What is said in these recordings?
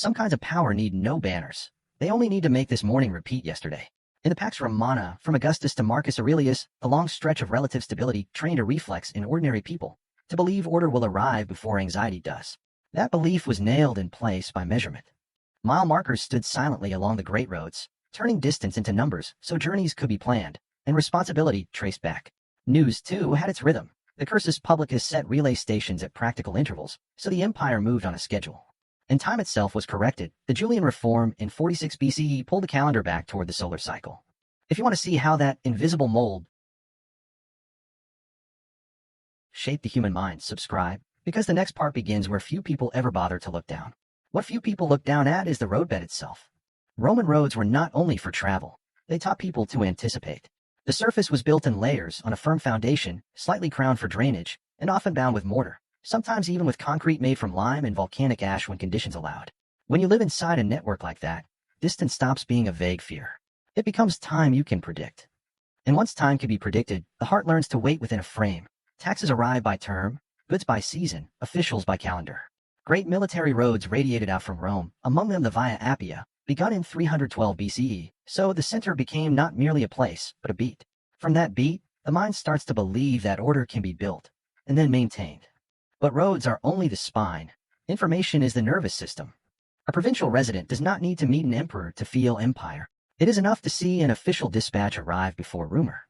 Some kinds of power need no banners. They only need to make this morning repeat yesterday. In the Pax Romana, from Augustus to Marcus Aurelius, the long stretch of relative stability trained a reflex in ordinary people to believe order will arrive before anxiety does. That belief was nailed in place by measurement. Mile markers stood silently along the great roads, turning distance into numbers so journeys could be planned, and responsibility traced back. News, too, had its rhythm. The cursus publicus set relay stations at practical intervals, so the empire moved on a schedule. And time itself was corrected. The Julian reform in 46 BCE pulled the calendar back toward the solar cycle. If you want to see how that invisible mold shaped the human mind, subscribe, because the next part begins where few people ever bother to look down. What few people look down at is the roadbed itself. Roman roads were not only for travel, they taught people to anticipate. The surface was built in layers on a firm foundation, slightly crowned for drainage, and often bound with mortar, sometimes even with concrete made from lime and volcanic ash when conditions allowed. When you live inside a network like that, distance stops being a vague fear. It becomes time you can predict. And once time can be predicted, the heart learns to wait within a frame. Taxes arrive by term, goods by season, officials by calendar. Great military roads radiated out from Rome, among them the Via Appia, begun in 312 BCE, so the center became not merely a place, but a beat. From that beat, the mind starts to believe that order can be built, and then maintained. But roads are only the spine. Information is the nervous system. A provincial resident does not need to meet an emperor to feel empire. It is enough to see an official dispatch arrive before rumor.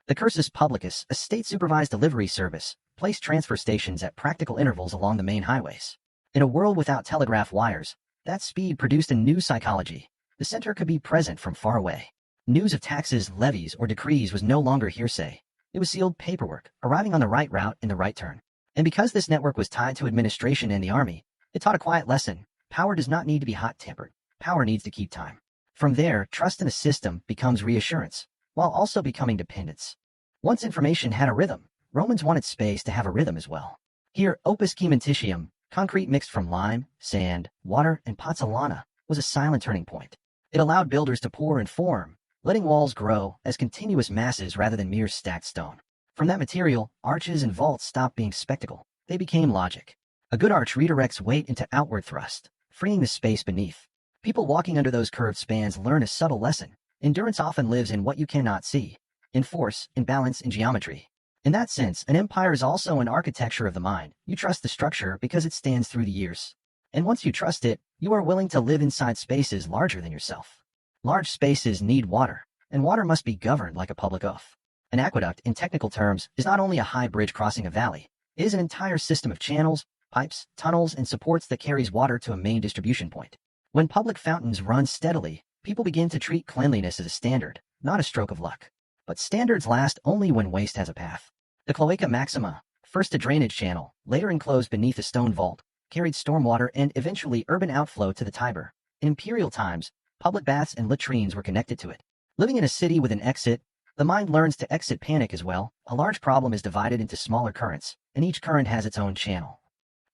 The cursus publicus, a state-supervised delivery service, placed transfer stations at practical intervals along the main highways. In a world without telegraph wires, that speed produced a new psychology. The center could be present from far away. News of taxes, levies, or decrees was no longer hearsay. It was sealed paperwork, arriving on the right route in the right turn. And because this network was tied to administration and the army, it taught a quiet lesson. Power does not need to be hot-tempered. Power needs to keep time. From there, trust in a system becomes reassurance, while also becoming dependence. Once information had a rhythm, Romans wanted space to have a rhythm as well. Here, opus cementitium, concrete mixed from lime, sand, water, and pozzolana, was a silent turning point. It allowed builders to pour and form, letting walls grow as continuous masses rather than mere stacked stone. From that material, arches and vaults stopped being spectacle. They became logic. A good arch redirects weight into outward thrust, freeing the space beneath. People walking under those curved spans learn a subtle lesson. Endurance often lives in what you cannot see, in force, in balance, in geometry. In that sense, an empire is also an architecture of the mind. You trust the structure because it stands through the years. And once you trust it, you are willing to live inside spaces larger than yourself. Large spaces need water, and water must be governed like a public oath. An aqueduct, in technical terms, is not only a high bridge crossing a valley. It is an entire system of channels, pipes, tunnels, and supports that carries water to a main distribution point. When public fountains run steadily, people begin to treat cleanliness as a standard, not a stroke of luck. But standards last only when waste has a path. The Cloaca Maxima, first a drainage channel, later enclosed beneath a stone vault, carried stormwater and eventually urban outflow to the Tiber. In imperial times, public baths and latrines were connected to it. Living in a city with an exit, the mind learns to exit panic as well. A large problem is divided into smaller currents, and each current has its own channel.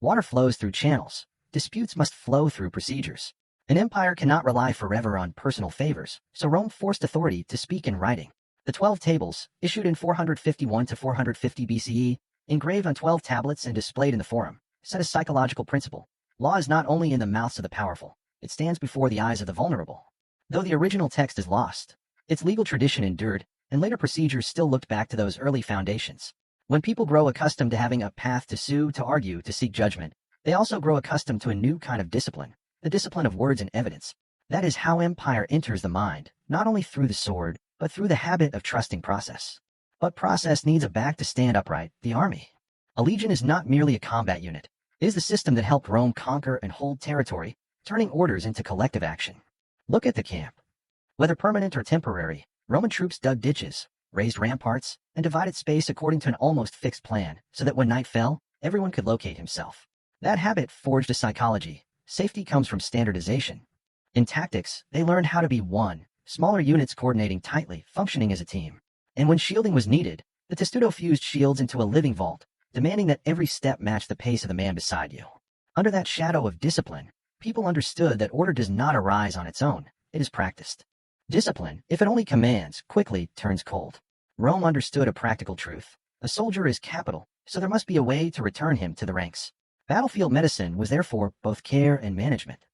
Water flows through channels. Disputes must flow through procedures. An empire cannot rely forever on personal favors, so Rome forced authority to speak in writing. The 12 tables, issued in 451 to 450 BCE, engraved on 12 tablets and displayed in the Forum, set a psychological principle. Law is not only in the mouths of the powerful, it stands before the eyes of the vulnerable. Though the original text is lost, its legal tradition endured, and later procedures still looked back to those early foundations. When people grow accustomed to having a path to sue, to argue, to seek judgment, they also grow accustomed to a new kind of discipline, the discipline of words and evidence. That is how empire enters the mind, not only through the sword, but through the habit of trusting process. But process needs a back to stand upright, the army. A legion is not merely a combat unit. It is the system that helped Rome conquer and hold territory, turning orders into collective action. Look at the camp. Whether permanent or temporary, Roman troops dug ditches, raised ramparts, and divided space according to an almost fixed plan, so that when night fell, everyone could locate himself. That habit forged a psychology. Safety comes from standardization. In tactics, they learned how to be one, smaller units coordinating tightly, functioning as a team. And when shielding was needed, the testudo fused shields into a living vault, demanding that every step match the pace of the man beside you. Under that shadow of discipline, people understood that order does not arise on its own, it is practiced. Discipline, if it only commands, quickly turns cold. Rome understood a practical truth. A soldier is capital, so there must be a way to return him to the ranks. Battlefield medicine was therefore both care and management.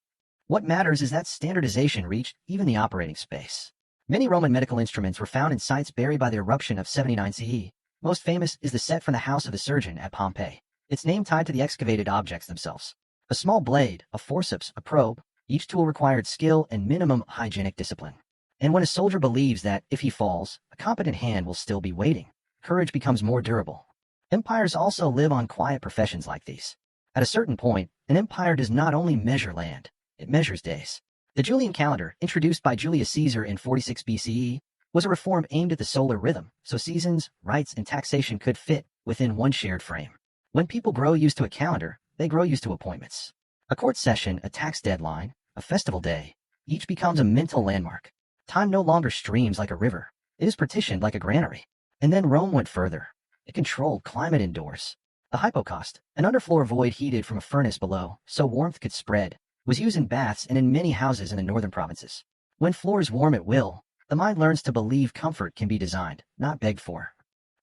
What matters is that standardization reached even the operating space. Many Roman medical instruments were found in sites buried by the eruption of 79 CE. Most famous is the set from the House of the Surgeon at Pompeii, its name tied to the excavated objects themselves. A small blade, a forceps, a probe, each tool required skill and minimum hygienic discipline. And when a soldier believes that, if he falls, a competent hand will still be waiting, courage becomes more durable. Empires also live on quiet professions like these. At a certain point, an empire does not only measure land, it measures days. The Julian calendar, introduced by Julius Caesar in 46 BCE, was a reform aimed at the solar rhythm, so seasons, rites, and taxation could fit within one shared frame. When people grow used to a calendar, they grow used to appointments. A court session, a tax deadline, a festival day, each becomes a mental landmark. Time no longer streams like a river. It is partitioned like a granary. And then Rome went further. It controlled climate indoors. The hypocaust, an underfloor void heated from a furnace below, so warmth could spread, was used in baths and in many houses in the northern provinces. When floors warm at will, the mind learns to believe comfort can be designed, not begged for.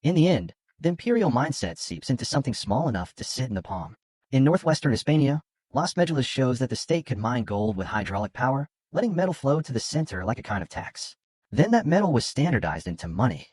In the end, the imperial mindset seeps into something small enough to sit in the palm. In northwestern Hispania, Las Medulas shows that the state could mine gold with hydraulic power, letting metal flow to the center like a kind of tax. Then that metal was standardized into money.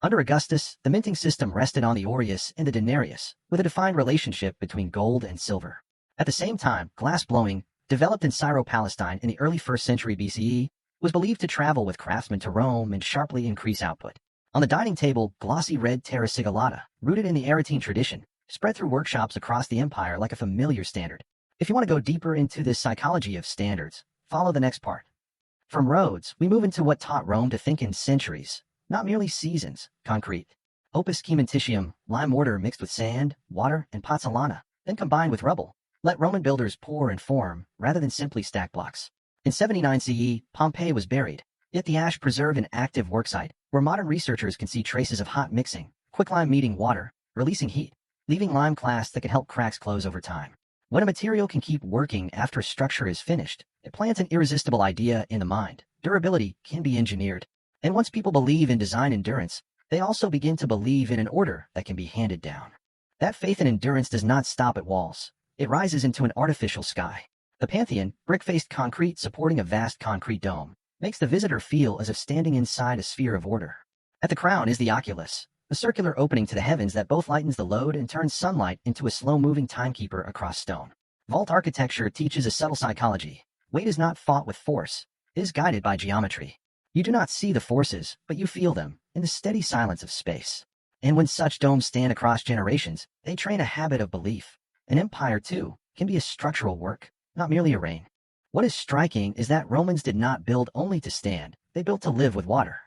Under Augustus, the minting system rested on the aureus and the denarius, with a defined relationship between gold and silver. At the same time, glass blowing, developed in Syro-Palestine in the early 1st century BCE, was believed to travel with craftsmen to Rome and sharply increase output. On the dining table, glossy red terra sigillata, rooted in the Aretine tradition, spread through workshops across the empire like a familiar standard. If you want to go deeper into this psychology of standards, follow the next part. From roads, we move into what taught Rome to think in centuries, not merely seasons. Concrete. Opus cementitium, lime mortar mixed with sand, water, and pozzolana, then combined with rubble, let Roman builders pour and form, rather than simply stack blocks. In 79 CE, Pompeii was buried, yet the ash preserved an active worksite, where modern researchers can see traces of hot mixing, quicklime meeting water, releasing heat, leaving lime clasts that can help cracks close over time. When a material can keep working after a structure is finished, it plants an irresistible idea in the mind. Durability can be engineered. And once people believe in design endurance, they also begin to believe in an order that can be handed down. That faith and endurance does not stop at walls. It rises into an artificial sky. The Pantheon, brick-faced concrete supporting a vast concrete dome, makes the visitor feel as if standing inside a sphere of order. At the crown is the oculus, a circular opening to the heavens that both lightens the load and turns sunlight into a slow-moving timekeeper across stone. Vault architecture teaches a subtle psychology. Weight is not fought with force. It is guided by geometry. You do not see the forces, but you feel them, in the steady silence of space. And when such domes stand across generations, they train a habit of belief. An empire, too, can be a structural work, not merely a reign. What is striking is that Romans did not build only to stand, they built to live with water.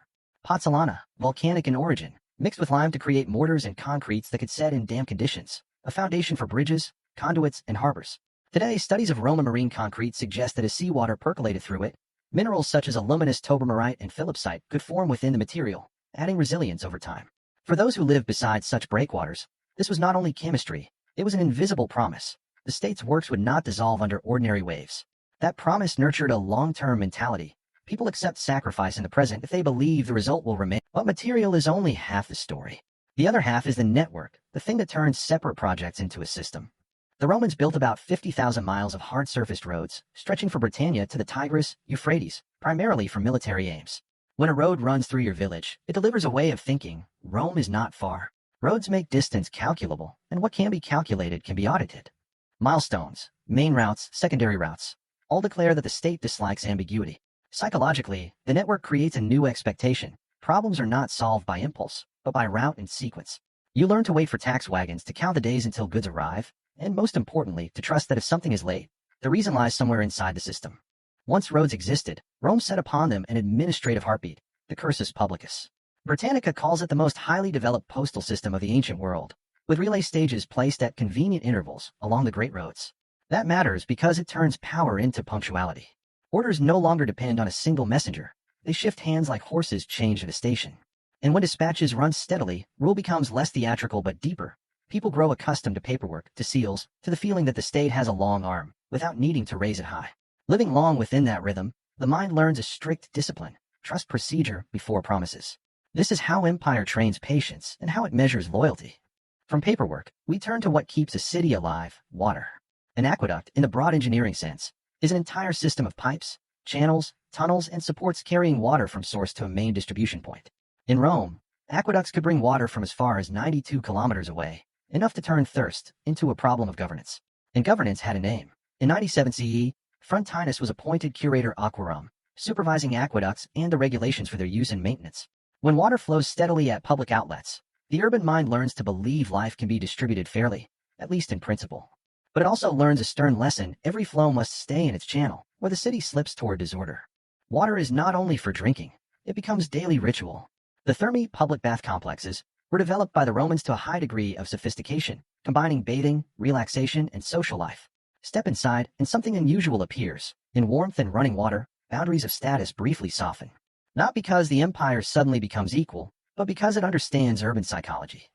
Pozzolana, volcanic in origin, mixed with lime to create mortars and concretes that could set in damp conditions, a foundation for bridges, conduits, and harbors. Today, studies of Roman marine concrete suggest that as seawater percolated through it, minerals such as aluminous tobermarite and philipsite could form within the material, adding resilience over time. For those who lived beside such breakwaters, this was not only chemistry, it was an invisible promise. The state's works would not dissolve under ordinary waves. That promise nurtured a long-term mentality. People accept sacrifice in the present if they believe the result will remain. But material is only half the story. The other half is the network, the thing that turns separate projects into a system. The Romans built about 50,000 miles of hard-surfaced roads, stretching from Britannia to the Tigris, Euphrates, primarily for military aims. When a road runs through your village, it delivers a way of thinking. Rome is not far. Roads make distance calculable, and what can be calculated can be audited. Milestones, main routes, secondary routes, all declare that the state dislikes ambiguity. Psychologically, the network creates a new expectation. Problems are not solved by impulse, but by route and sequence. You learn to wait for tax wagons to count the days until goods arrive, and most importantly, to trust that if something is late, the reason lies somewhere inside the system. Once roads existed, Rome set upon them an administrative heartbeat, the cursus publicus. Britannica calls it the most highly developed postal system of the ancient world, with relay stages placed at convenient intervals along the great roads. That matters because it turns power into punctuality. Orders no longer depend on a single messenger. They shift hands like horses change at a station. And when dispatches run steadily, rule becomes less theatrical but deeper. People grow accustomed to paperwork, to seals, to the feeling that the state has a long arm, without needing to raise it high. Living long within that rhythm, the mind learns a strict discipline, trust procedure before promises. This is how empire trains patience and how it measures loyalty. From paperwork, we turn to what keeps a city alive: water. An aqueduct, in the broad engineering sense, is an entire system of pipes, channels, tunnels, and supports carrying water from source to a main distribution point. In Rome, aqueducts could bring water from as far as 92 kilometers away, enough to turn thirst into a problem of governance. And governance had a name. In 97 CE, Frontinus was appointed curator aquarum, supervising aqueducts and the regulations for their use and maintenance. When water flows steadily at public outlets, the urban mind learns to believe life can be distributed fairly, at least in principle. But it also learns a stern lesson: every flow must stay in its channel, or the city slips toward disorder. Water is not only for drinking, it becomes daily ritual. The thermae public bath complexes were developed by the Romans to a high degree of sophistication, combining bathing, relaxation, and social life. Step inside, and something unusual appears. In warmth and running water, boundaries of status briefly soften. Not because the empire suddenly becomes equal, but because it understands urban psychology.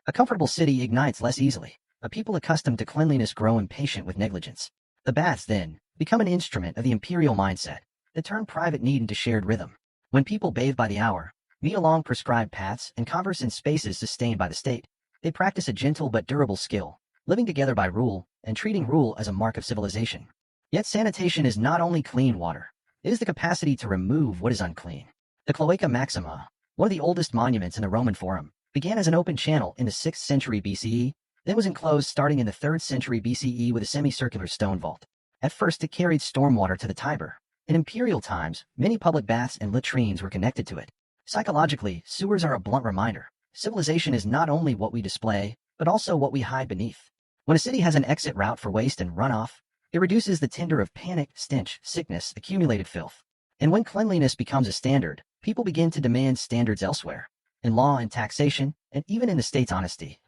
A comfortable city ignites less easily. A people accustomed to cleanliness grow impatient with negligence. The baths, then, become an instrument of the imperial mindset that turn private need into shared rhythm. When people bathe by the hour, meet along prescribed paths, and converse in spaces sustained by the state, they practice a gentle but durable skill, living together by rule and treating rule as a mark of civilization. Yet sanitation is not only clean water, it is the capacity to remove what is unclean. The Cloaca Maxima, one of the oldest monuments in the Roman Forum, began as an open channel in the 6th century BCE, then was enclosed starting in the 3rd century BCE with a semicircular stone vault. At first it carried stormwater to the Tiber. In imperial times, many public baths and latrines were connected to it. Psychologically, sewers are a blunt reminder. Civilization is not only what we display, but also what we hide beneath. When a city has an exit route for waste and runoff, it reduces the tinder of panic, stench, sickness, accumulated filth. And when cleanliness becomes a standard, people begin to demand standards elsewhere, in law and taxation, and even in the state's honesty.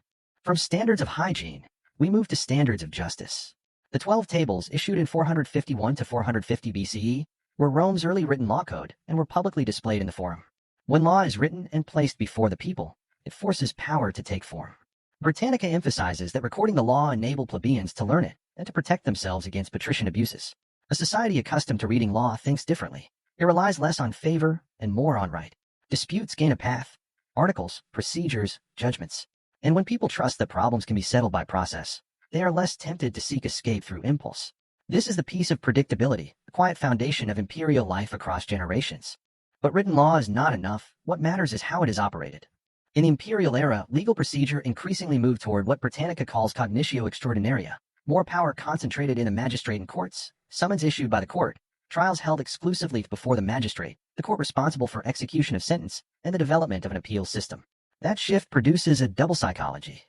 From standards of hygiene, we move to standards of justice. The 12 Tables, issued in 451 to 450 BCE, were Rome's early written law code and were publicly displayed in the Forum. When law is written and placed before the people, it forces power to take form. Britannica emphasizes that recording the law enabled plebeians to learn it and to protect themselves against patrician abuses. A society accustomed to reading law thinks differently. It relies less on favor and more on right. Disputes gain a path: articles, procedures, judgments. And when people trust that problems can be settled by process, they are less tempted to seek escape through impulse. This is the piece of predictability, the quiet foundation of imperial life across generations. But written law is not enough. What matters is how it is operated. In the imperial era, legal procedure increasingly moved toward what Britannica calls cognitio extraordinaria, more power concentrated in the magistrate and courts, summons issued by the court, trials held exclusively before the magistrate, the court responsible for execution of sentence, and the development of an appeal system. That shift produces a double psychology.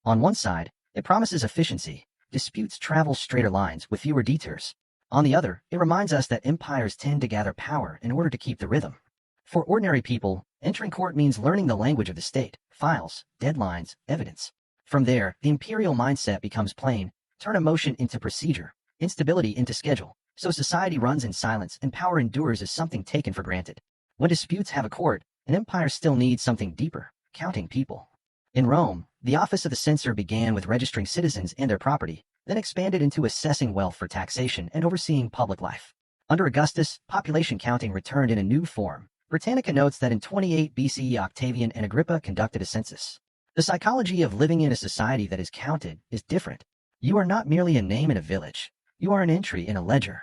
On one side, it promises efficiency. Disputes travel straighter lines with fewer detours. On the other, it reminds us that empires tend to gather power in order to keep the rhythm. For ordinary people, entering court means learning the language of the state: files, deadlines, evidence. From there, the imperial mindset becomes plain: turn emotion into procedure, instability into schedule. So society runs in silence and power endures as something taken for granted. When disputes have a court, an empire still needs something deeper: counting people. In Rome, the office of the censor began with registering citizens and their property, then expanded into assessing wealth for taxation and overseeing public life. Under Augustus, population counting returned in a new form. Britannica notes that in 28 BCE Octavian and Agrippa conducted a census. The psychology of living in a society that is counted is different. You are not merely a name in a village. You are an entry in a ledger.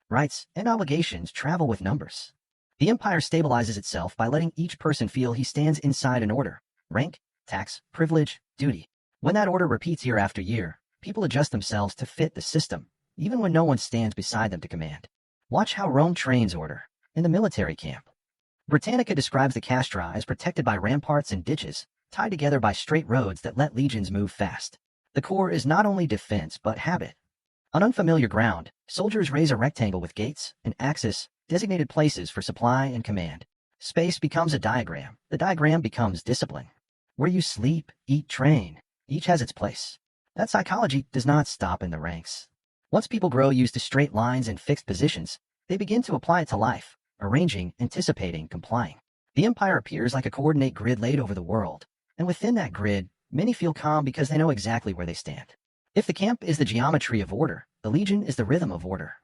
Rights and obligations travel with numbers. The empire stabilizes itself by letting each person feel he stands inside an order: rank, tax, privilege, duty. When that order repeats year after year, people adjust themselves to fit the system, even when no one stands beside them to command. Watch how Rome trains order in the military camp. Britannica describes the castra as protected by ramparts and ditches, tied together by straight roads that let legions move fast. The core is not only defense but habit. On unfamiliar ground, soldiers raise a rectangle with gates, an axis, designated places for supply and command. Space becomes a diagram. The diagram becomes discipline. Where you sleep, eat, train, each has its place. That psychology does not stop in the ranks. Once people grow used to straight lines and fixed positions, they begin to apply it to life: arranging, anticipating, complying. The empire appears like a coordinate grid laid over the world, and within that grid, many feel calm because they know exactly where they stand. If the camp is the geometry of order, the legion is the rhythm of order.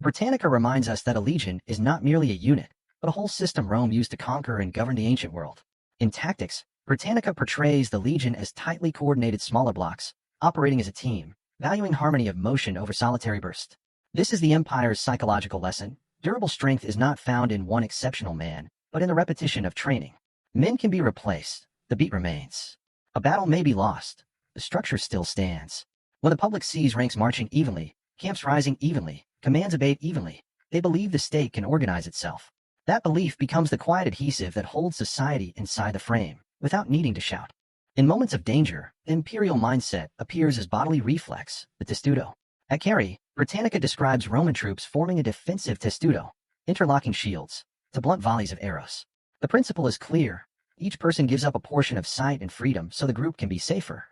Britannica reminds us that a legion is not merely a unit, but a whole system Rome used to conquer and govern the ancient world. In tactics, Britannica portrays the legion as tightly coordinated smaller blocks, operating as a team, valuing harmony of motion over solitary bursts. This is the empire's psychological lesson. Durable strength is not found in one exceptional man, but in the repetition of training. Men can be replaced. The beat remains. A battle may be lost. The structure still stands. When the public sees ranks marching evenly, camps rising evenly, commands obeyed evenly, they believe the state can organize itself. That belief becomes the quiet adhesive that holds society inside the frame, without needing to shout. In moments of danger, the imperial mindset appears as bodily reflex, the testudo. At Carrie, Britannica describes Roman troops forming a defensive testudo, interlocking shields, to blunt volleys of arrows. The principle is clear. Each person gives up a portion of sight and freedom so the group can be safer.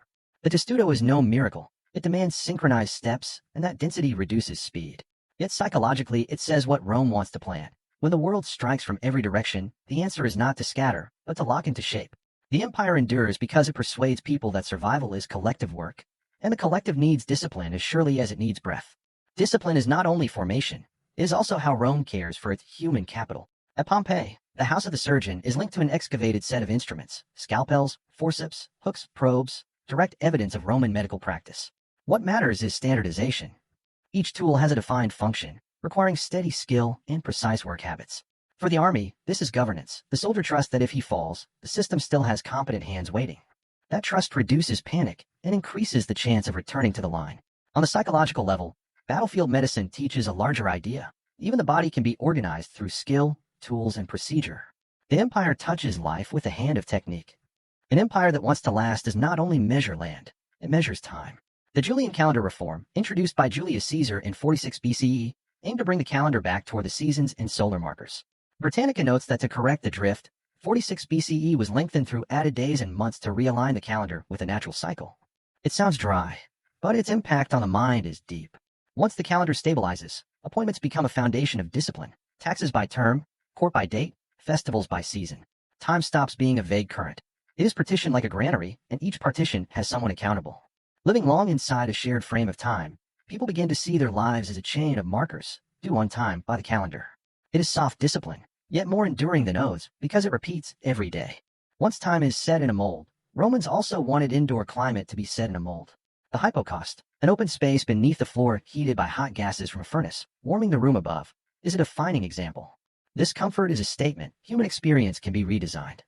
The testudo is no miracle. It demands synchronized steps, and that density reduces speed. Yet psychologically, it says what Rome wants to plan. When the world strikes from every direction, the answer is not to scatter, but to lock into shape. The empire endures because it persuades people that survival is collective work, and the collective needs discipline as surely as it needs breath. Discipline is not only formation, it is also how Rome cares for its human capital. At Pompeii, the house of the surgeon is linked to an excavated set of instruments, scalpels, forceps, hooks, probes, direct evidence of Roman medical practice. What matters is standardization. Each tool has a defined function, requiring steady skill and precise work habits. For the army, this is governance. The soldier trusts that if he falls, the system still has competent hands waiting. That trust reduces panic and increases the chance of returning to the line. On the psychological level, battlefield medicine teaches a larger idea. Even the body can be organized through skill, tools, and procedure. The empire touches life with the hand of technique. An empire that wants to last does not only measure land, it measures time. The Julian calendar reform, introduced by Julius Caesar in 46 BCE, aimed to bring the calendar back toward the seasons and solar markers. Britannica notes that to correct the drift, 46 BCE was lengthened through added days and months to realign the calendar with a natural cycle. It sounds dry, but its impact on the mind is deep. Once the calendar stabilizes, appointments become a foundation of discipline. Taxes by term, court by date, festivals by season. Time stops being a vague current. It is partitioned like a granary, and each partition has someone accountable. Living long inside a shared frame of time, people begin to see their lives as a chain of markers, due on time by the calendar. It is soft discipline, yet more enduring than oaths, because it repeats every day. Once time is set in a mold, Romans also wanted indoor climate to be set in a mold. The hypocaust, an open space beneath the floor heated by hot gases from a furnace, warming the room above, is a defining example. This comfort is a statement. Human experience can be redesigned.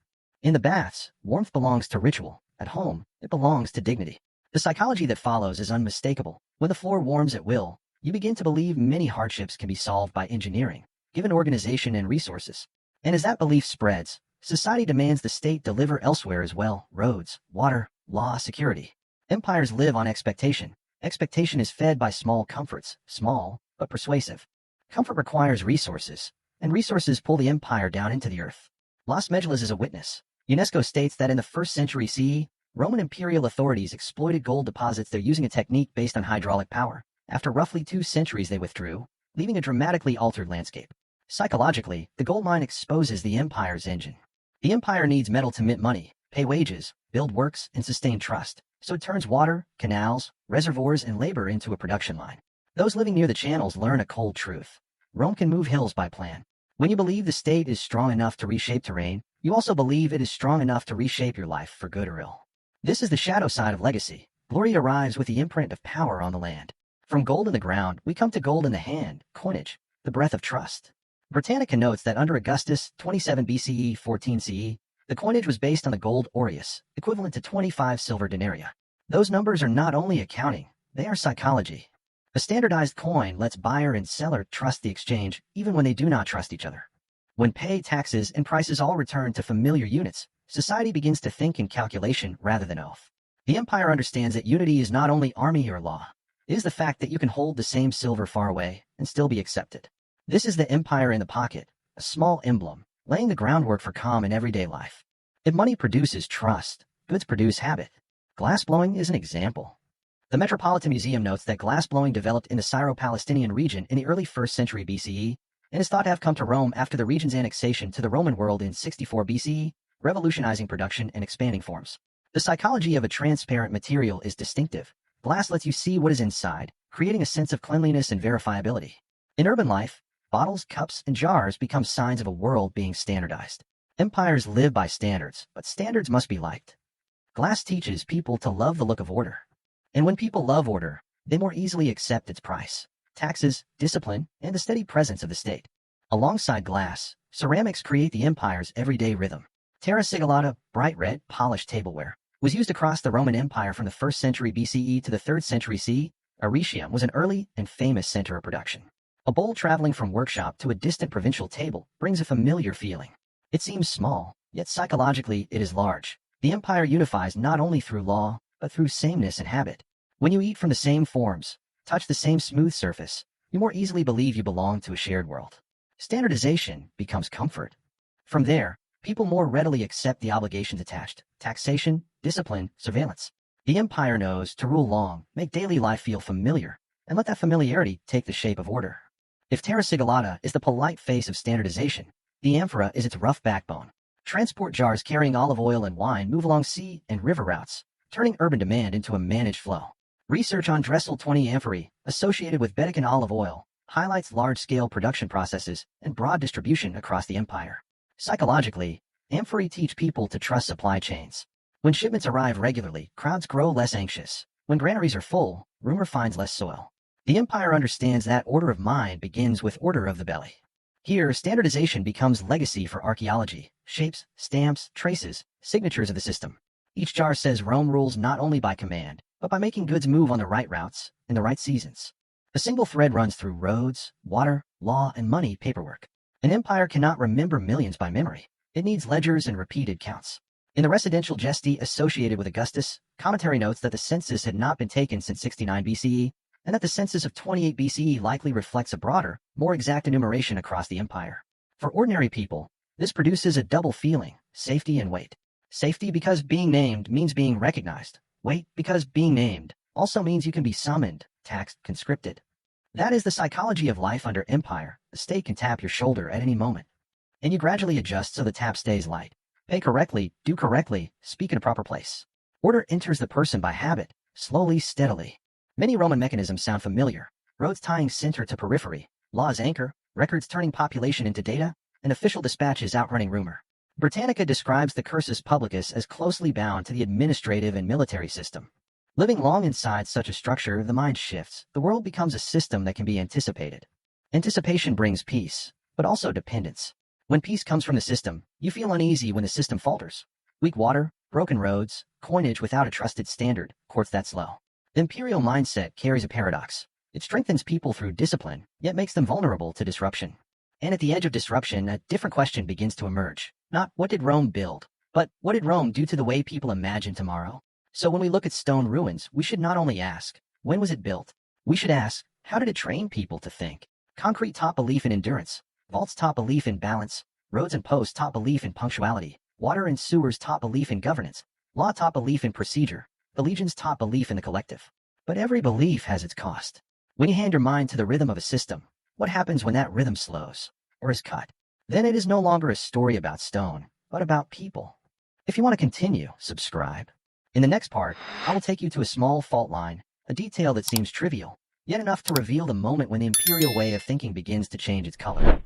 In the baths, warmth belongs to ritual. At home, it belongs to dignity. The psychology that follows is unmistakable. When the floor warms at will, you begin to believe many hardships can be solved by engineering, given organization and resources. And as that belief spreads, society demands the state deliver elsewhere as well: roads, water, law, security. Empires live on expectation. Expectation is fed by small comforts, small, but persuasive. Comfort requires resources, and resources pull the empire down into the earth. Las Medulas is a witness. UNESCO states that in the 1st century CE, Roman imperial authorities exploited gold deposits. They're using a technique based on hydraulic power. After roughly 2 centuries they withdrew, leaving a dramatically altered landscape. Psychologically, the gold mine exposes the empire's engine. The empire needs metal to mint money, pay wages, build works, and sustain trust, so it turns water, canals, reservoirs, and labor into a production line. Those living near the channels learn a cold truth. Rome can move hills by plan. When you believe the state is strong enough to reshape terrain, you also believe it is strong enough to reshape your life for good or ill. This is the shadow side of legacy. Glory arrives with the imprint of power on the land. From gold in the ground, we come to gold in the hand, coinage, the breath of trust. Britannica notes that under Augustus, 27 BCE, 14 CE, the coinage was based on the gold aureus, equivalent to 25 silver denarii. Those numbers are not only accounting, they are psychology. A standardized coin lets buyer and seller trust the exchange, even when they do not trust each other. When pay, taxes, and prices all return to familiar units, society begins to think in calculation rather than oath. The empire understands that unity is not only army or law. It is the fact that you can hold the same silver far away and still be accepted. This is the empire in the pocket, a small emblem, laying the groundwork for calm in everyday life. If money produces trust, goods produce habit. Glassblowing is an example. The Metropolitan Museum notes that glassblowing developed in the Syro-Palestinian region in the early 1st century BCE and is thought to have come to Rome after the region's annexation to the Roman world in 64 BCE, revolutionizing production and expanding forms. The psychology of a transparent material is distinctive. Glass lets you see what is inside, creating a sense of cleanliness and verifiability. In urban life, bottles, cups, and jars become signs of a world being standardized. Empires live by standards, but standards must be liked. Glass teaches people to love the look of order. And when people love order, they more easily accept its price. taxes, discipline, and the steady presence of the state. Alongside glass, ceramics create the empire's everyday rhythm. Terra sigillata, bright red, polished tableware, was used across the Roman Empire from the 1st century BCE to the 3rd century CE. Aretium was an early and famous center of production. A bowl traveling from workshop to a distant provincial table brings a familiar feeling. It seems small, yet psychologically it is large. The empire unifies not only through law, but through sameness and habit. When you eat from the same forms, touch the same smooth surface, you more easily believe you belong to a shared world. Standardization becomes comfort. From there, people more readily accept the obligations attached: taxation, discipline, surveillance. The empire knows to rule long, make daily life feel familiar, and let that familiarity take the shape of order. If terra sigillata is the polite face of standardization, the amphora is its rough backbone. Transport jars carrying olive oil and wine move along sea and river routes, turning urban demand into a managed flow. Research on Dressel 20 amphorae, associated with Bedecan olive oil, highlights large-scale production processes and broad distribution across the empire. Psychologically, amphorae teach people to trust supply chains. When shipments arrive regularly, crowds grow less anxious. When granaries are full, rumor finds less soil. The empire understands that order of mind begins with order of the belly. Here, standardization becomes legacy for archaeology: shapes, stamps, traces, signatures of the system. Each jar says Rome rules not only by command, but by making goods move on the right routes, in the right seasons. A single thread runs through roads, water, law, and money paperwork. An empire cannot remember millions by memory. It needs ledgers and repeated counts. In the residential gesti associated with Augustus, commentary notes that the census had not been taken since 69 BCE, and that the census of 28 BCE likely reflects a broader, more exact enumeration across the empire. For ordinary people, this produces a double feeling: safety and weight. Safety because being named means being recognized. Weight because being named also means you can be summoned, taxed, conscripted. That is the psychology of life under empire. The state can tap your shoulder at any moment, and you gradually adjust so the tap stays light. Pay correctly, do correctly, speak in a proper place. Order enters the person by habit, slowly, steadily. Many Roman mechanisms sound familiar: roads tying center to periphery, law as anchor, records turning population into data, and official dispatches outrunning rumor. Britannica describes the cursus publicus as closely bound to the administrative and military system. Living long inside such a structure, the mind shifts. The world becomes a system that can be anticipated. Anticipation brings peace, but also dependence. When peace comes from the system, you feel uneasy when the system falters. Weak water, broken roads, coinage without a trusted standard, courts that slow. The imperial mindset carries a paradox. It strengthens people through discipline, yet makes them vulnerable to disruption. And at the edge of disruption, a different question begins to emerge. Not what did Rome build, but what did Rome do to the way people imagine tomorrow? So when we look at stone ruins, we should not only ask, when was it built? We should ask, how did it train people to think? Concrete taught belief in endurance. Vaults taught belief in balance. Roads and posts taught belief in punctuality. Water and sewers taught belief in governance. Law taught belief in procedure. The legions taught belief in the collective. But every belief has its cost. When you hand your mind to the rhythm of a system, what happens when that rhythm slows or is cut? Then it is no longer a story about stone, but about people. If you want to continue, subscribe. In the next part, I will take you to a small fault line, a detail that seems trivial, yet enough to reveal the moment when the imperial way of thinking begins to change its color.